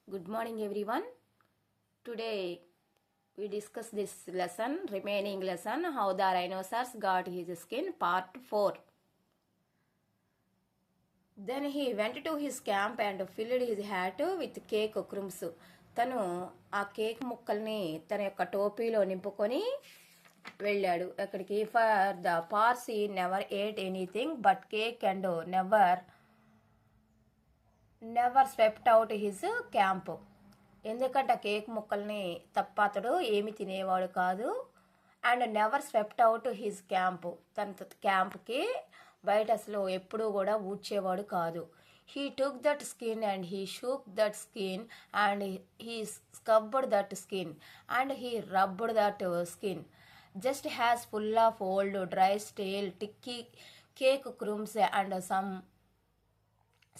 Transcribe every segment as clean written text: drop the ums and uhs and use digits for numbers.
Good morning, everyone. Today we discuss this lesson, remaining lesson, how the rhinoceros got his skin, part 4. Then he went to his camp and filled his hat with cake crumbs. తను ఆ cake ముక్కల్ని తన యొక్క టోపీలో నింపుకొని వెళ్ళాడు అక్కడికి. For the Parsee never ate anything but cake and never swept out his camp. ఎందుకంటే ఆ కేక్ ముక్కల్ని తప్ప అతడు ఏమి తినేవాడు కాదు. And never swept out his camp, తన క్యాంప్కి బయట అసలు ఎప్పుడూ కూడా ఊడ్చేవాడు కాదు. He took that skin and he shook that skin and he scrubbed that skin and he rubbed that skin just has full of old dry stale tickly cake crumbs and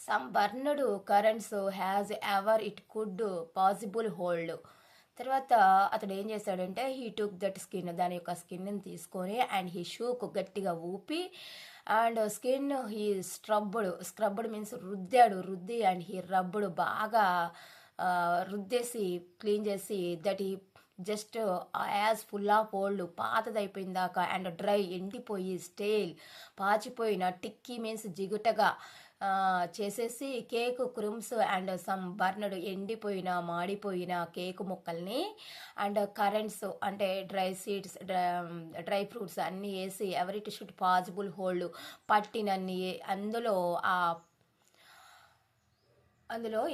some burned currents has ever it could possible hold. తర్వాత అతడు ఏం చేశాడంటే he took that skin, దాని యొక్క స్కిన్ని తీసుకొని and he shook గట్టిగా ఊపి and skin he scrubbed means రుద్ది అండ్ హీ రబ్బుడు బాగా రుద్దేసి క్లీన్ చేసి that he just as full of old పాతదైపోయిందాక అండ్ డ్రై ఎండిపోయి స్టేల్ పాచిపోయిన టిక్కీ మీన్స్ జిగుటగా చేసేసి cake crumbs and some burned ఎండిపోయిన మాడిపోయిన కేకు ముక్కల్ని అండ్ కరెంట్స్ అంటే డ్రై సీడ్స్ డ్రై ఫ్రూట్స్ అన్నీ వేసి ఎవరి టు షుడ్ పాసిబుల్ హోల్డ్ పట్టినన్ని అందులో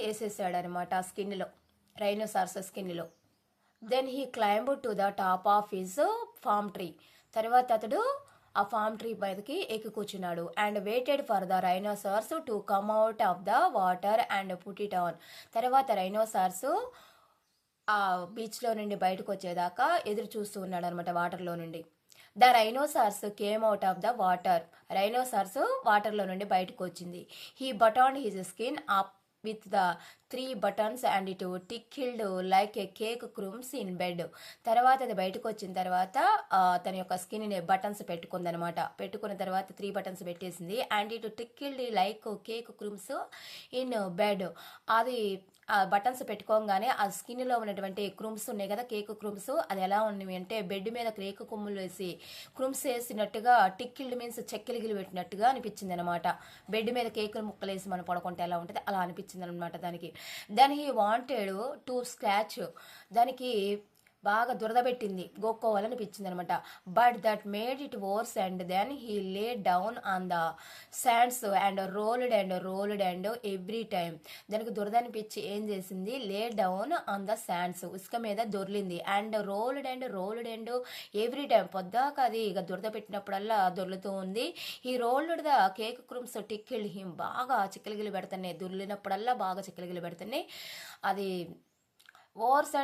వేసేసాడనమాట ఆ స్కిన్లో, రైనోసార్స్ స్కిన్లో. Then he climb to the top of his palm tree. తర్వాత అతడు ఆ ఫామ్ ట్రీ మీదకి ఎక్కి కూర్చున్నాడు. And waited for the rhinoceros to come out of the water and put it on. తర్వాత రైనోసార్స్ ఆ బీచ్లో నుండి బయటకు వచ్చేదాకా ఎదురు చూస్తూ ఉన్నాడు అనమాట వాటర్లో నుండి. The rhinoceros came out of the water. Rhinoceros వాటర్లో నుండి బయటకు వచ్చింది. He buttoned his skin up with the 3 buttons and it tickled like a cake crumbs in bed. తర్వాత అది బయటకు వచ్చిన తర్వాత తన యొక్క స్కిన్ని బటన్స్ పెట్టుకుందనమాట. పెట్టుకున్న తర్వాత 3 బటన్స్ పెట్టేసింది. అండ్ ఇటు టిక్కిల్డ్ లైక్ కేక్ క్రూమ్స్ ఇన్ బెడ్. అది ఆ బటన్స్ పెట్టుకోగానే ఆ స్కిన్లో ఉన్నటువంటి క్రూమ్స్ ఉన్నాయి కదా, కేక్ క్రూమ్స్, అది ఎలా ఉన్నవి అంటే బెడ్ మీద కేక్ కొమ్ములు వేసి క్రూమ్స్ వేసినట్టుగా టిక్కిల్డ్ మీన్స్ చెక్కిలిగిలి పెట్టినట్టుగా అనిపించింది అనమాట. బెడ్ మీద కేక్ ముక్కలు వేసి మనం పడుకుంటే ఎలా ఉంటుంది అలా అనిపించింది అనమాట దానికి. Then he wanted to scratch, దానికి బాగా దురద పెట్టింది, గోక్కోవాలనిపించింది అనమాట. But that made it worse and then he lay down on the sands and rolled and every time. దానికి దురద అనిపించి ఏం చేసింది, లే డౌన్ ఆన్ ద శాండ్స్, ఇసుక మీద దొర్లింది. And rolled and every time, పొద్దాక అది ఇక దురద పెట్టినప్పుడల్లా దొర్లుతూ ఉంది. ఈ rolled the cake crumbs tickled him, బాగా చిక్కలిగిలి పెడుతున్నాయి, దొర్లినప్పుడల్లా బాగా చిక్కలిగిలి పెడుతున్నాయి. అది ఓవర్స్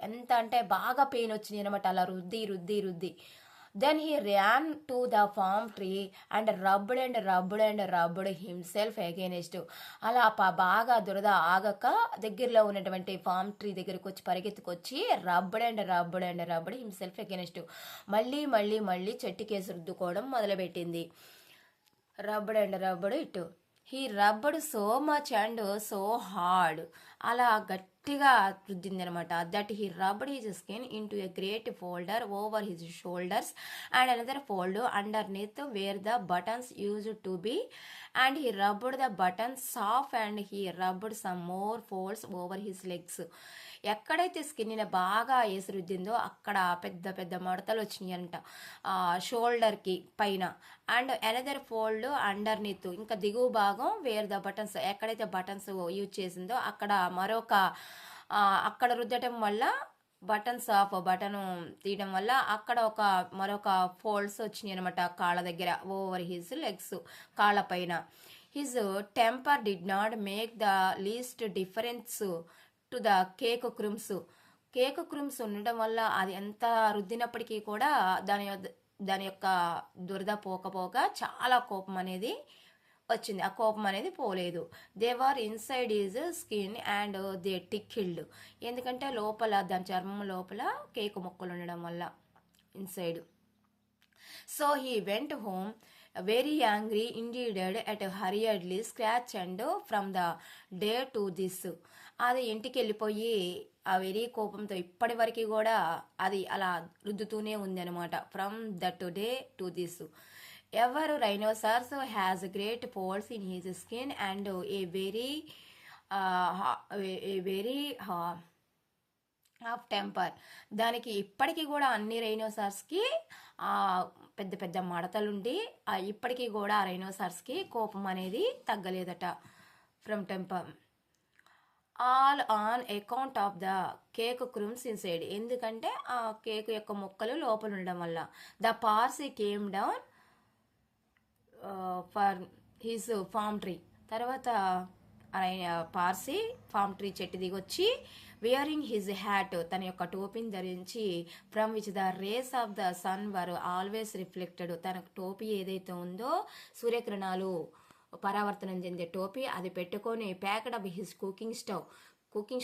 ఎంత అంటే బాగా పెయిన్ వచ్చింది అనమాట, అలా రుద్ది. Then he ran to the palm tree and rubbed himself against. అలా బాగా దురద ఆగక దగ్గరలో ఉన్నటువంటి ఫామ్ ట్రీ దగ్గరికి వచ్చి పరిగెత్తుకొచ్చి రబ్డ్ హిమ్సెల్ఫ్ అగైనెస్ట్, మళ్ళీ చెట్టుకేసి రుద్దుకోవడం మొదలుపెట్టింది. Rubbed it he rubbed so much and so hard, అలా గట్టిగా రుద్దింది అనమాట. That he rubbed his skin into a great folder over his shoulders and another fold underneath where the buttons used to be and he rubbed the buttons off and he rubbed some more folds over his legs. ఎక్కడైతే స్కిన్ని బాగా వేసి రుద్దిందో అక్కడ పెద్ద మడతలు వచ్చినాయి అంట షోల్డర్కి పైన. అండ్ అనదర్ ఫోల్డ్ అండర్నీత్, ఇంకా దిగువ భాగం వేర్ ద బటన్స్, ఎక్కడైతే బటన్స్ యూజ్ చేసిందో అక్కడ అక్కడ రుద్దటం వల్ల బటన్ తీయడం వల్ల అక్కడ మరొక ఫోల్డ్స్ వచ్చినాయి అనమాట కాళ్ళ దగ్గర ఓవర్ హిజ్ లెగ్స్, కాళ్ళ పైన. His temper did not make the least difference to the cake crumbs ఉండటం వల్ల అది ఎంత రుద్దినప్పటికీ కూడా దాని యొక్క దురద పోకపోగా చాలా కోపం అనేది వచ్చింది, ఆ కోపం అనేది పోలేదు. They were inside his skin and they tickled, ఎందుకంటే లోపల దాని చర్మం లోపల కేకు ముక్కలు ఉండడం వల్ల inside. So he went home very angry indeed at horridly scratch and from the day to this. అది ఇంటికి వెళ్ళిపోయి ఆ వెరీ కోపంతో ఇప్పటి వరకు కూడా అది అలా రుద్దుతూనే ఉంది అనమాట. From that day to this. Every rhinoceros has great folds in his skin and a very off temper. దానికి ఇప్పటికీ కూడా అన్ని రైనోసార్స్కి పెద్ద పెద్ద మడతలుండి ఇప్పటికీ కూడా ఆ రైనోసార్స్కి కోపం అనేది తగ్గలేదట. From temper. All on account of the cake crumbs inside. ఎందుకంటే ఆ కేక్ యొక్క ముక్కలు లోపల ఉండడం వల్ల. The Parsee came down for his palm tree. తర్వాత పార్సీ ఫామ్ ట్రీ చెట్టు దిగొచ్చి వియరింగ్ హిజ్ హ్యాట్, తన యొక్క టోపీని ధరించి, from which the rays of the sun were always reflected. తన టోపీ ఏదైతే ఉందో సూర్యకిరణాలు పరావర్తనం చెందే టోపీ అది పెట్టుకొని, ప్యాక్డ్ అప్ హిజ్ కుకింగ్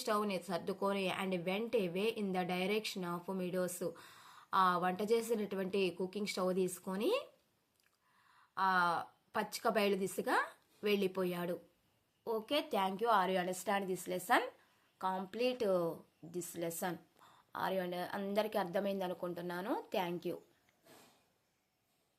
స్టవ్ని సర్దుకొని, and went away in the direction of meadows. ఆ వంట చేసినటువంటి కుకింగ్ స్టవ్ తీసుకొని ఆ పచ్చిక బయలు దిశగా వెళ్ళిపోయాడు. Okay, thank you. Are you understand this lesson? Complete this lesson. అందరికీ అర్థమైంది అనుకుంటున్నాను. Thank you.